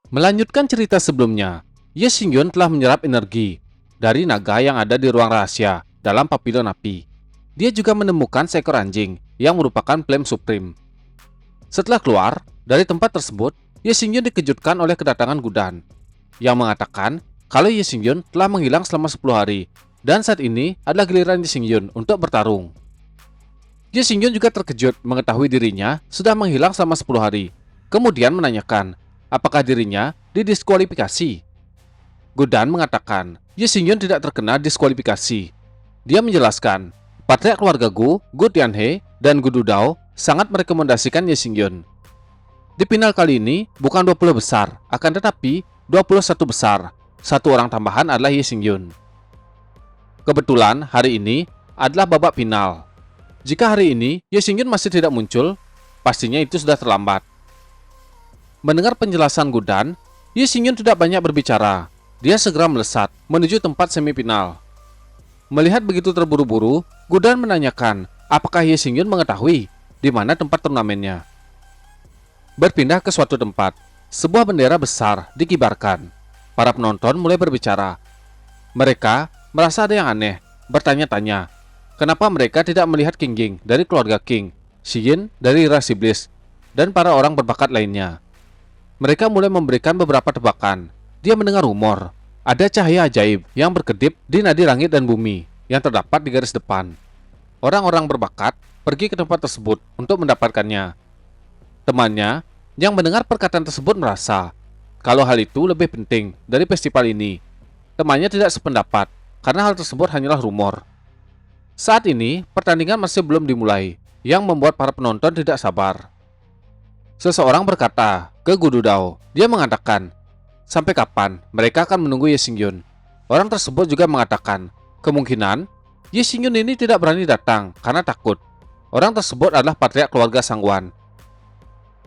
Melanjutkan cerita sebelumnya, Ye Xingyun telah menyerap energi dari naga yang ada di ruang rahasia dalam papilon api. Dia juga menemukan seekor anjing yang merupakan Flame Supreme. Setelah keluar dari tempat tersebut, Ye Xingyun dikejutkan oleh kedatangan Gudan yang mengatakan kalau Ye Xingyun telah menghilang selama 10 hari dan saat ini adalah giliran Ye Xingyun untuk bertarung. Ye Xingyun juga terkejut mengetahui dirinya sudah menghilang selama 10 hari. Kemudian menanyakan apakah dirinya didiskualifikasi. Gudan mengatakan Ye Xingyun tidak terkena diskualifikasi. Dia menjelaskan, patriark keluarga Gu Tianhe, dan Gu Dudao sangat merekomendasikan Ye Xingyun. Di final kali ini bukan 20 besar, akan tetapi 21 besar. Satu orang tambahan adalah Ye Xingyun. Kebetulan hari ini adalah babak final. Jika hari ini Ye Xingyun masih tidak muncul, pastinya itu sudah terlambat. Mendengar penjelasan Gudan, Ye Xingyun tidak banyak berbicara. Dia segera melesat menuju tempat semifinal. Melihat begitu terburu-buru, Gudan menanyakan apakah Ye Xingyun mengetahui di mana tempat turnamennya. Berpindah ke suatu tempat, sebuah bendera besar dikibarkan. Para penonton mulai berbicara. Mereka merasa ada yang aneh, bertanya-tanya, kenapa mereka tidak melihat King Ging dari keluarga King, Xiyin dari ras iblis, dan para orang berbakat lainnya. Mereka mulai memberikan beberapa tebakan. Dia mendengar rumor, ada cahaya ajaib yang berkedip di nadi langit dan bumi yang terdapat di garis depan. Orang-orang berbakat pergi ke tempat tersebut untuk mendapatkannya. Temannya yang mendengar perkataan tersebut merasa kalau hal itu lebih penting dari festival ini. Temannya tidak sependapat karena hal tersebut hanyalah rumor. Saat ini pertandingan masih belum dimulai, yang membuat para penonton tidak sabar. Seseorang berkata ke Gu Dudao. Dia mengatakan, sampai kapan mereka akan menunggu Ye Xingyun? Orang tersebut juga mengatakan, kemungkinan Ye Xingyun ini tidak berani datang karena takut. Orang tersebut adalah patriark keluarga Sangwan.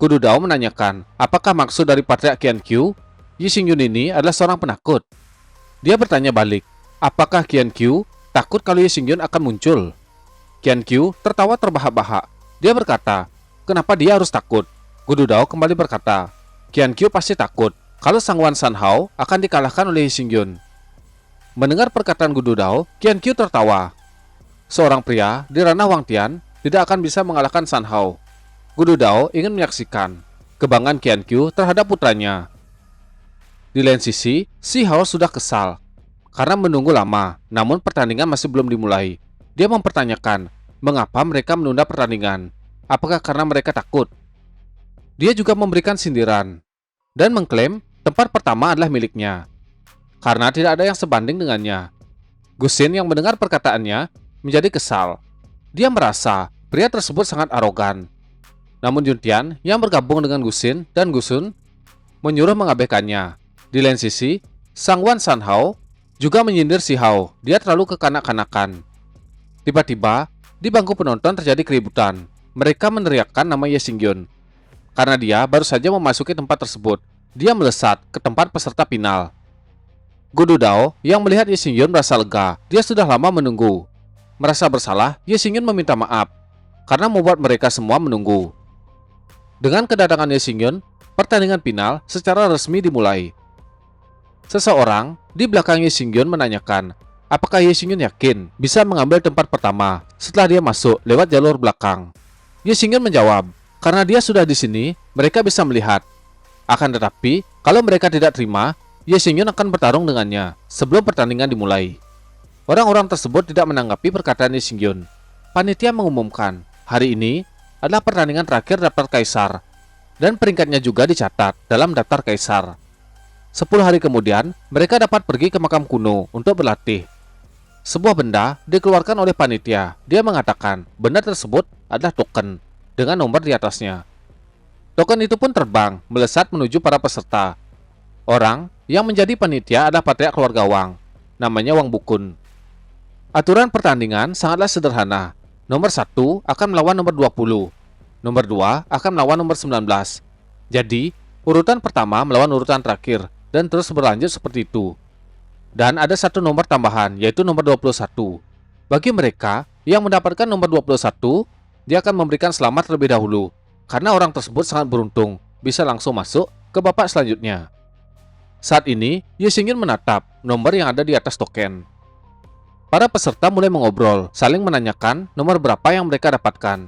Gu Dudao menanyakan, apakah maksud dari patriark Qianqiu? Ye Xingyun ini adalah seorang penakut. Dia bertanya balik, apakah Qianqiu takut kalau Ye Xingyun akan muncul? Qianqiu tertawa terbahak-bahak. Dia berkata, kenapa dia harus takut? Gu Dudao kembali berkata, Qianqiu pasti takut kalau Sangwan Sanhao akan dikalahkan oleh Ye Xingyun. Mendengar perkataan Gu Dudao, Qianqiu tertawa. Seorang pria di ranah Wangtian tidak akan bisa mengalahkan Sanhao. Gu Dudao ingin menyaksikan kebanggaan Qianqiu terhadap putranya. Di lain sisi, Si Hao sudah kesal karena menunggu lama, namun pertandingan masih belum dimulai. Dia mempertanyakan mengapa mereka menunda pertandingan. Apakah karena mereka takut? Dia juga memberikan sindiran dan mengklaim tempat pertama adalah miliknya karena tidak ada yang sebanding dengannya. Gusin yang mendengar perkataannya menjadi kesal. Dia merasa pria tersebut sangat arogan. Namun Juntian yang bergabung dengan Gusin dan Gusun menyuruh mengabaikannya. Di lain sisi, Sangwan Sanhao juga menyindir Si Hao. Dia terlalu kekanak-kanakan. Tiba-tiba, di bangku penonton terjadi keributan. Mereka meneriakkan nama Ye Xingyun. Karena dia baru saja memasuki tempat tersebut, dia melesat ke tempat peserta final. Gu Dudao yang melihat Ye Xingyun merasa lega. Dia sudah lama menunggu. Merasa bersalah, Ye Xingyun meminta maaf karena membuat mereka semua menunggu. Dengan kedatangan Ye Xingyun, pertandingan final secara resmi dimulai. Seseorang di belakang Ye Xingyun menanyakan, apakah Ye Xingyun yakin bisa mengambil tempat pertama setelah dia masuk lewat jalur belakang? Ye Xingyun menjawab, karena dia sudah di sini, mereka bisa melihat. Akan tetapi, kalau mereka tidak terima, Ye Xingyun akan bertarung dengannya sebelum pertandingan dimulai. Orang-orang tersebut tidak menanggapi perkataan Ye Xingyun. Panitia mengumumkan, hari ini adalah pertandingan terakhir daftar kaisar, dan peringkatnya juga dicatat dalam daftar kaisar. 10 hari kemudian, mereka dapat pergi ke makam kuno untuk berlatih. Sebuah benda dikeluarkan oleh panitia. Dia mengatakan benda tersebut adalah token dengan nomor di atasnya. Token itu pun terbang melesat menuju para peserta. Orang yang menjadi panitia adalah patriark keluarga Wang. Namanya Wang Bukun. Aturan pertandingan sangatlah sederhana. Nomor 1 akan melawan nomor 20. Nomor 2 akan melawan nomor 19. Jadi, urutan pertama melawan urutan terakhir dan terus berlanjut seperti itu. Dan ada satu nomor tambahan, yaitu nomor 21. Bagi mereka yang mendapatkan nomor 21, dia akan memberikan selamat terlebih dahulu, karena orang tersebut sangat beruntung, bisa langsung masuk ke babak selanjutnya. Saat ini, Ye Xingyun menatap nomor yang ada di atas token. Para peserta mulai mengobrol, saling menanyakan nomor berapa yang mereka dapatkan.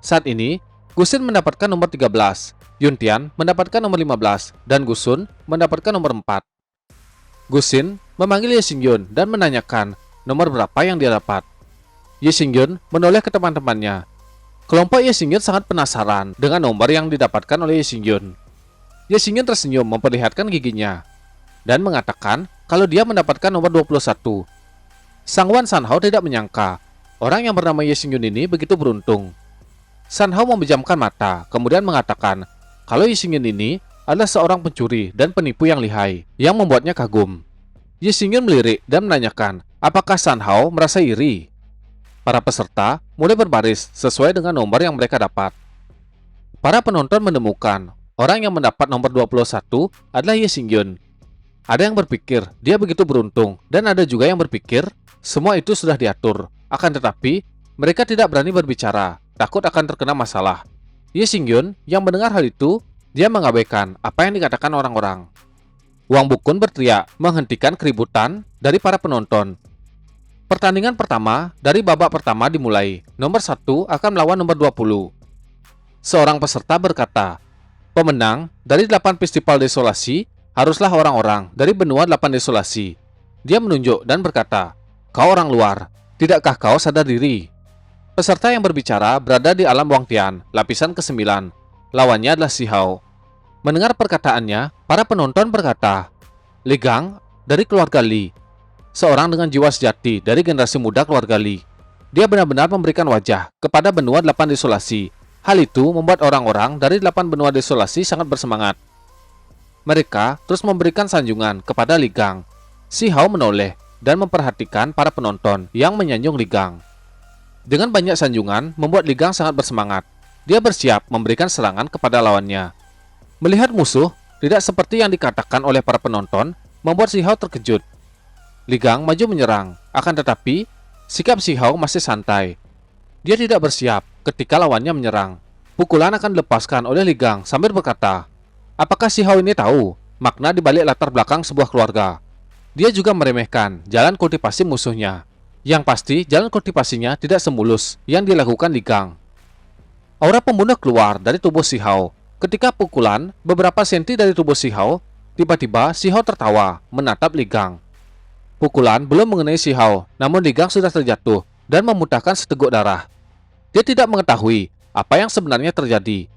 Saat ini, Gusin mendapatkan nomor 13, Yuntian mendapatkan nomor 15, dan Gusun mendapatkan nomor 4. Gusin memanggil Ye Xingyun dan menanyakan nomor berapa yang dia dapat. Ye Xingyun menoleh ke teman-temannya. Kelompok Ye Xingyun sangat penasaran dengan nomor yang didapatkan oleh Ye Xingyun. Ye Xingyun tersenyum memperlihatkan giginya dan mengatakan kalau dia mendapatkan nomor 21. Sangwan Sanhao tidak menyangka orang yang bernama Ye Xingyun ini begitu beruntung. Sanhao memejamkan mata, kemudian mengatakan kalau Ye Xingyun ini adalah seorang pencuri dan penipu yang lihai, yang membuatnya kagum. Ye Xingyun melirik dan menanyakan apakah Sanhao merasa iri. Para peserta mulai berbaris sesuai dengan nomor yang mereka dapat. Para penonton menemukan orang yang mendapat nomor 21 adalah Ye Xingyun. Ada yang berpikir dia begitu beruntung, dan ada juga yang berpikir semua itu sudah diatur. Akan tetapi, mereka tidak berani berbicara, takut akan terkena masalah. Ye Xingyun yang mendengar hal itu, dia mengabaikan apa yang dikatakan orang-orang. Wang Bukun berteriak menghentikan keributan dari para penonton. Pertandingan pertama dari babak pertama dimulai. Nomor 1 akan melawan nomor 20. Seorang peserta berkata, pemenang dari 8 festival desolasi haruslah orang-orang dari benua 8 desolasi. Dia menunjuk dan berkata, kau orang luar, tidakkah kau sadar diri? Peserta yang berbicara berada di alam Wangtian, lapisan ke-9. Lawannya adalah Si Hao. Mendengar perkataannya, para penonton berkata, Li Gang dari keluarga Li, seorang dengan jiwa sejati dari generasi muda keluarga Li. Dia benar-benar memberikan wajah kepada benua 8 desolasi. Hal itu membuat orang-orang dari 8 benua desolasi sangat bersemangat. Mereka terus memberikan sanjungan kepada Li Gang. Si Hao menoleh dan memperhatikan para penonton yang menyanjung Li Gang. Dengan banyak sanjungan membuat Li Gang sangat bersemangat. Dia bersiap memberikan serangan kepada lawannya. Melihat musuh tidak seperti yang dikatakan oleh para penonton, membuat Si Hao terkejut. Li Gang maju menyerang, akan tetapi sikap Si Hao masih santai. Dia tidak bersiap ketika lawannya menyerang. Pukulan akan dilepaskan oleh Li Gang sambil berkata, apakah Si Hao ini tahu makna di balik latar belakang sebuah keluarga? Dia juga meremehkan jalan kultivasi musuhnya. Yang pasti, jalan kultivasinya tidak semulus yang dilakukan Li Gang. Aura pembunuh keluar dari tubuh Si Hao. Ketika pukulan beberapa senti dari tubuh Si Hao, tiba-tiba Si Hao tertawa menatap Li Gang. Pukulan belum mengenai Si Hao, namun Li Gang sudah terjatuh dan memuntahkan seteguk darah. Dia tidak mengetahui apa yang sebenarnya terjadi.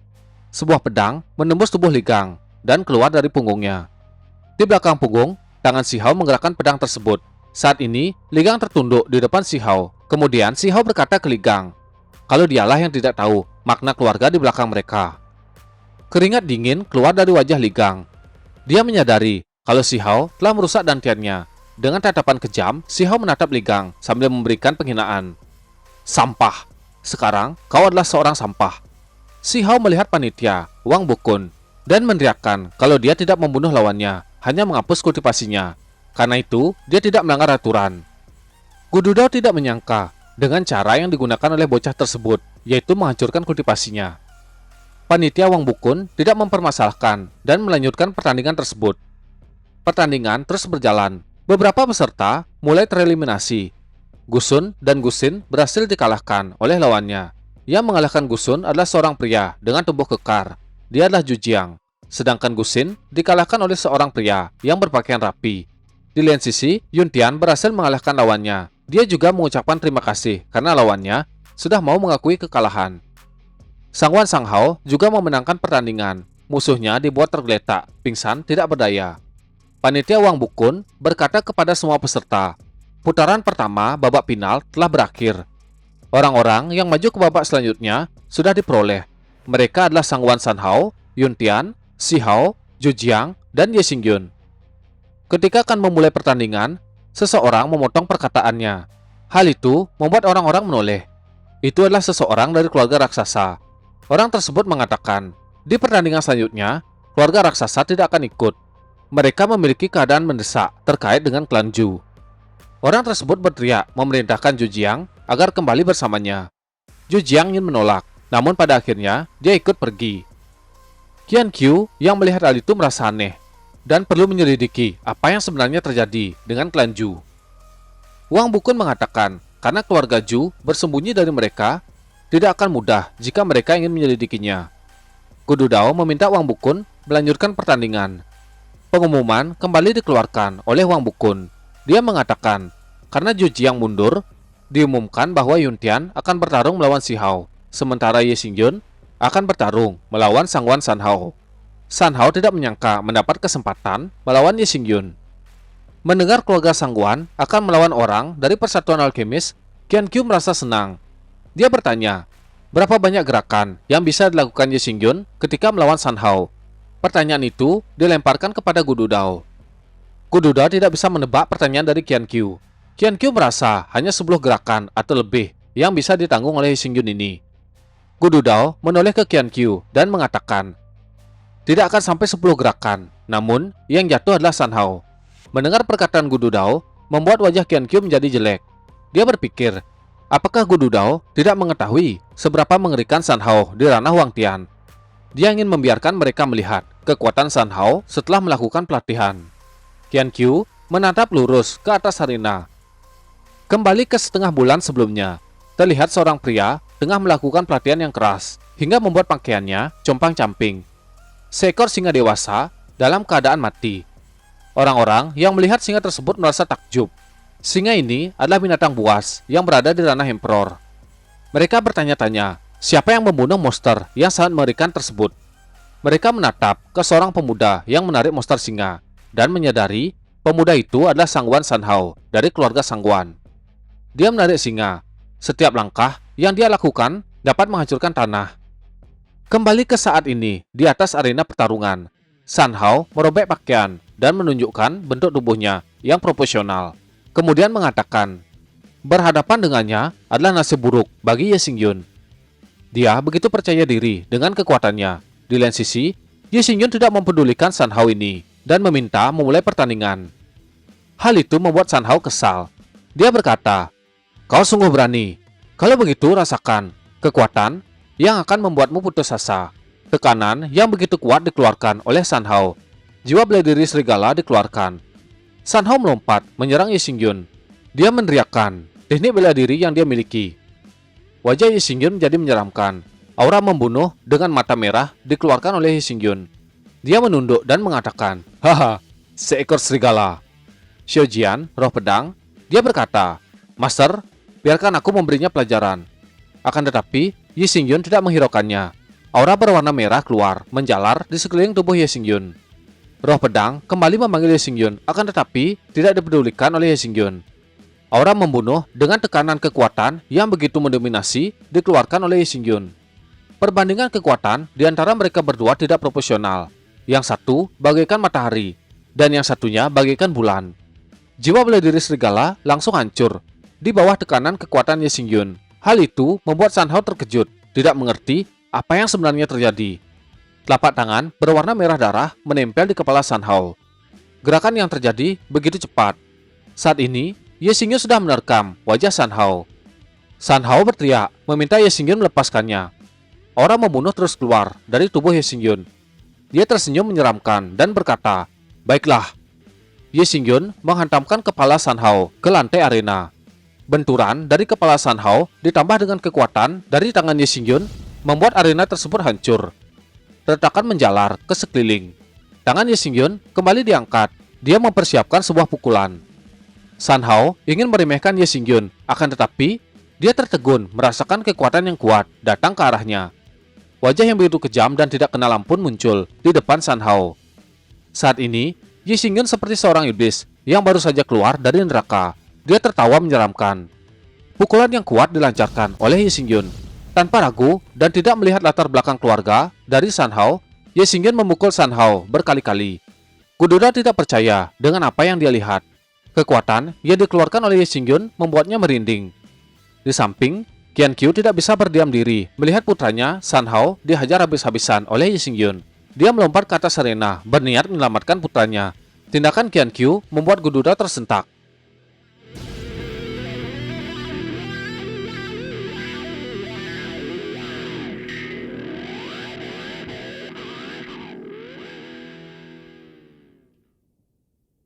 Sebuah pedang menembus tubuh Li Gang dan keluar dari punggungnya. Di belakang punggung, tangan Si Hao menggerakkan pedang tersebut. Saat ini, Li Gang tertunduk di depan Si Hao. Kemudian Si Hao berkata ke Li Gang, kalau dialah yang tidak tahu makna keluarga di belakang mereka. Keringat dingin keluar dari wajah Li Gang. Dia menyadari kalau Si Hao telah merusak dantiannya. Dengan tatapan kejam, Si Hao menatap Li Gang sambil memberikan penghinaan. Sampah. Sekarang kau adalah seorang sampah. Si Hao melihat panitia, Wang Bukun, dan meneriakkan kalau dia tidak membunuh lawannya, hanya menghapus kultivasinya. Karena itu, dia tidak melanggar aturan. Gududao tidak menyangka dengan cara yang digunakan oleh bocah tersebut, yaitu menghancurkan kultivasinya. Panitia Wang Bukun tidak mempermasalahkan dan melanjutkan pertandingan tersebut. Pertandingan terus berjalan. Beberapa peserta mulai tereliminasi. Gusun dan Gusin berhasil dikalahkan oleh lawannya. Yang mengalahkan Gusun adalah seorang pria dengan tubuh kekar. Dia adalah Jujiang. Sedangkan Gusin dikalahkan oleh seorang pria yang berpakaian rapi. Di lain sisi, Yuntian berhasil mengalahkan lawannya. Dia juga mengucapkan terima kasih karena lawannya sudah mau mengakui kekalahan. Sangwan Sanghao juga memenangkan pertandingan. Musuhnya dibuat tergeletak, pingsan, tidak berdaya. Panitia Wang Bukun berkata kepada semua peserta, putaran pertama babak final telah berakhir. Orang-orang yang maju ke babak selanjutnya sudah diperoleh. Mereka adalah Sangwan Sanhao, Yuntian, Si Hao, Jujiang, dan Ye Xingyun. Ketika akan memulai pertandingan, seseorang memotong perkataannya. Hal itu membuat orang-orang menoleh. Itu adalah seseorang dari keluarga raksasa. Orang tersebut mengatakan, di pertandingan selanjutnya, keluarga raksasa tidak akan ikut. Mereka memiliki keadaan mendesak terkait dengan klan Zhu. Orang tersebut berteriak memerintahkan Jujiang agar kembali bersamanya. Jujiang ingin menolak, namun pada akhirnya dia ikut pergi. Qian Qiu yang melihat hal itu merasa aneh. dan perlu menyelidiki apa yang sebenarnya terjadi dengan klan Ju. Wang Bukun mengatakan karena keluarga Ju bersembunyi dari mereka, tidak akan mudah jika mereka ingin menyelidikinya. Gudu Dao meminta Wang Bukun melanjutkan pertandingan. Pengumuman kembali dikeluarkan oleh Wang Bukun. Dia mengatakan karena Ju Jiang mundur, diumumkan bahwa Yuntian akan bertarung melawan Si Hao, sementara Ye Xingyun akan bertarung melawan Sangwan San Hao. San Hao tidak menyangka mendapat kesempatan melawan Ye Xingyun. Mendengar keluarga Sangguan akan melawan orang dari Persatuan Alkemis, Qian Qiu merasa senang. Dia bertanya, berapa banyak gerakan yang bisa dilakukan Ye Xingyun ketika melawan San Hao? Pertanyaan itu dilemparkan kepada Gudu Dao. Gudu Dao tidak bisa menebak pertanyaan dari Qian Qiu. Qian Qiu merasa hanya 10 gerakan atau lebih yang bisa ditanggung oleh Ye Xingyun ini. Gudu Dao menoleh ke Qian Qiu dan mengatakan, tidak akan sampai 10 gerakan, namun yang jatuh adalah San Hao. Mendengar perkataan Gudu Dao, membuat wajah Qian Qiu menjadi jelek. Dia berpikir, apakah Gudu Dao tidak mengetahui seberapa mengerikan San Hao di ranah Wang Tian? Dia ingin membiarkan mereka melihat kekuatan San Hao setelah melakukan pelatihan. Qian Qiu menatap lurus ke atas arena. Kembali ke setengah bulan sebelumnya, terlihat seorang pria tengah melakukan pelatihan yang keras hingga membuat pakaiannya compang-camping. Seekor singa dewasa dalam keadaan mati. Orang-orang yang melihat singa tersebut merasa takjub. Singa ini adalah binatang buas yang berada di ranah Emperor. Mereka bertanya-tanya, siapa yang membunuh monster yang sangat mengerikan tersebut? Mereka menatap ke seorang pemuda yang menarik monster singa dan menyadari pemuda itu adalah Sangwan San Hao dari keluarga Sangwan. Dia menarik singa. Setiap langkah yang dia lakukan dapat menghancurkan tanah. Kembali ke saat ini, di atas arena pertarungan, San Hao merobek pakaian dan menunjukkan bentuk tubuhnya yang proporsional. Kemudian mengatakan, berhadapan dengannya adalah nasib buruk bagi Ye Xingyun. Dia begitu percaya diri dengan kekuatannya. Di lain sisi, Ye Xingyun tidak mempedulikan San Hao ini dan meminta memulai pertandingan. Hal itu membuat San Hao kesal. Dia berkata, kau sungguh berani. Kalau begitu rasakan kekuatan yang akan membuatmu putus asa. Tekanan yang begitu kuat dikeluarkan oleh San Hao. Jiwa bela diri serigala dikeluarkan. San Hao melompat menyerang Ye Xingyun. Dia meneriakkan teknik bela diri yang dia miliki. Wajah Ye Xingyun menjadi menyeramkan. Aura membunuh dengan mata merah dikeluarkan oleh Ye Xingyun. Dia menunduk dan mengatakan, haha, seekor serigala. Xiao Jian, roh pedang, dia berkata, Master, biarkan aku memberinya pelajaran. Akan tetapi, Ye Xingyun tidak menghiraukannya. Aura berwarna merah keluar, menjalar di sekeliling tubuh Ye Xingyun. Roh pedang kembali memanggil Ye Xingyun, akan tetapi tidak dipedulikan oleh Ye Xingyun. Aura membunuh dengan tekanan kekuatan yang begitu mendominasi dikeluarkan oleh Ye Xingyun. Perbandingan kekuatan di antara mereka berdua tidak proporsional. Yang satu bagaikan matahari, dan yang satunya bagaikan bulan. Jiwa bela diri serigala langsung hancur di bawah tekanan kekuatan Ye Xingyun. Hal itu membuat San Hao terkejut, tidak mengerti apa yang sebenarnya terjadi. Telapak tangan berwarna merah darah menempel di kepala San Hao. Gerakan yang terjadi begitu cepat. Saat ini, Ye Xingyun sudah menerkam wajah San Hao. San Hao berteriak, meminta Ye Xingyun melepaskannya. Aura membunuh terus keluar dari tubuh Ye Xingyun. Dia tersenyum menyeramkan dan berkata, baiklah. Ye Xingyun menghantamkan kepala San Hao ke lantai arena. Benturan dari kepala San Hao ditambah dengan kekuatan dari tangan Ye Xingyun membuat arena tersebut hancur. Retakan menjalar ke sekeliling. Tangan Ye Xingyun kembali diangkat. Dia mempersiapkan sebuah pukulan. San Hao ingin meremehkan Ye Xingyun, akan tetapi dia tertegun merasakan kekuatan yang kuat datang ke arahnya. Wajah yang begitu kejam dan tidak kenal ampun muncul di depan San Hao. Saat ini, Ye Xingyun seperti seorang iblis yang baru saja keluar dari neraka. Dia tertawa menyeramkan. Pukulan yang kuat dilancarkan oleh Ye Xingyun. Tanpa ragu dan tidak melihat latar belakang keluarga dari San Hao, Ye Xingyun memukul San Hao berkali-kali. Gudu Dao tidak percaya dengan apa yang dia lihat. Kekuatan yang dikeluarkan oleh Ye Xingyun membuatnya merinding. Di samping, Qian Qiu tidak bisa berdiam diri melihat putranya San Hao dihajar habis-habisan oleh Ye Xingyun. Dia melompat ke atas arena berniat menyelamatkan putranya. Tindakan Qian Qiu membuat Gudu Dao tersentak.